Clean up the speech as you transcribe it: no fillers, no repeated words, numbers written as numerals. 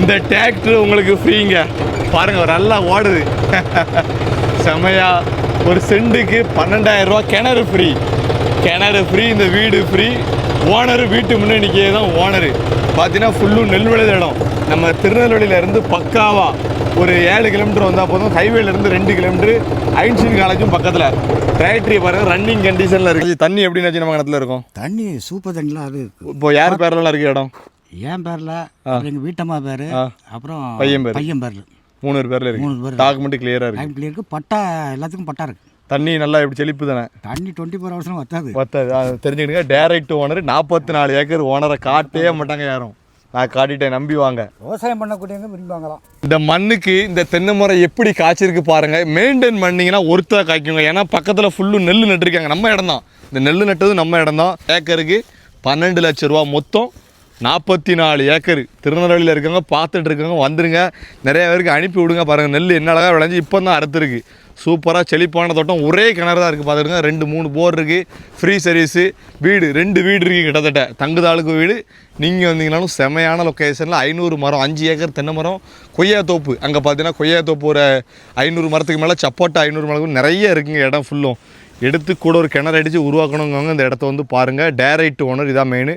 இந்த டிராக்டர் உங்களுக்கு ஃப்ரீங்க. பாருங்கள் நல்லா ஓடுது. செமையா. ஒரு சென்ட்டுக்கு 12,000 ரூபா. கிணறு ஃப்ரீ. கிணறு ஃப்ரீ. இந்த வீடு ஃப்ரீ. ஓனரு வீட்டு முன்னே நிற்கிறது தான் ஓனரு. பார்த்தீங்கன்னா ஃபுல்லும் நெல் விளைந்த இடம். நம்ம திருநெல்வேலியிலேருந்து பக்காவா ஒரு 7 கிலோமீட்டர் வந்தால் போதும். ஹைவேலேருந்து 2 கிலோமீட்டர். ஐன்ஸ்டீன் காலேஜும் பக்கத்தில். டிராக்டரி பாருங்கள் ரன்னிங் கண்டிஷனில் இருக்குது. தண்ணி எப்படின்னாச்சு நம்ம கிணத்துல இருக்கும்? தண்ணி சூப்பர் தண்ணிலாம் அது. இப்போ யார் பேரெல்லாம் இருக்குது இடம்? என் பேரில், எங்கள் வீட்டம்மா பேர், அப்புறம் பையன் பேரில் 3 பேரில் இருக்குது. 3 பேர். டாக்குமெண்ட் கிளியராக இருக்குது. கிளியர் இருக்குது. பட்டா எல்லாத்துக்கும் பட்டா இருக்குது. தண்ணி நல்லா எப்படி செழிப்பு தானே? தண்ணி 24 ஹவர்ஸ்லாம் வத்தாது. தெரிஞ்சுக்கிடுங்க. Direct owner. 44 ஏக்கர். ஓனரை காட்டவே மாட்டாங்க யாரும். நான் காட்டிட்டேன், நம்பி வாங்க. விவசாயம் பண்ணக்கூடியவங்க விரும்புவாங்களாம். இந்த மண்ணுக்கு இந்த தென்னை மரம் எப்படி காய்ச்சிருக்கு பாருங்க. மெயின்டைன் பண்ணிங்கன்னா ஒருத்தர் காய்க்குங்க. ஏன்னா பக்கத்தில் ஃபுல்லும் நெல் நட்டுருக்காங்க. நம்ம இடம் தான். இந்த நெல் நட்டது நம்ம இடம் தான். ஏக்கருக்கு 12 லட்சம் ரூபா. மொத்தம் 44 ஏக்கர். திருநெல்வேலியில் இருக்கவங்க பார்த்துட்டு இருக்கவங்க வந்துருங்க. நிறைய பேருக்கு அனுப்பி விடுங்க. பாருங்கள் நெல் என்ன அழகாக விளைஞ்சி இப்போ தான் அறுத்துருக்கு. சூப்பராக செழிப்பான தோட்டம். ஒரே கிணறு தான் இருக்குது. பார்த்துருங்க. 2-3 போர் இருக்குது. Free service. வீடு 2 வீடு இருக்குது கிட்டத்தட்ட. தங்குதாளுக்கு வீடு. நீங்கள் வந்தீங்கன்னாலும் செமையான லொக்கேஷனில் 500 மரம். 5 ஏக்கர் தென்னை மரம். கொய்யா தோப்பு. அங்கே பார்த்தீங்கன்னா கொய்யா தோப்பு ஒரு 500 மரத்துக்கு மேலே. சப்போட்டா 500 மரத்துக்கு நிறைய இருக்குங்க. இடம் ஃபுல்லும் எடுத்து கூட ஒரு கிணறு அடித்து உருவாக்கணுங்க. இந்த இடத்த வந்து பாருங்கள். டைரக்ட் ஓனர் இதான் மெயின்.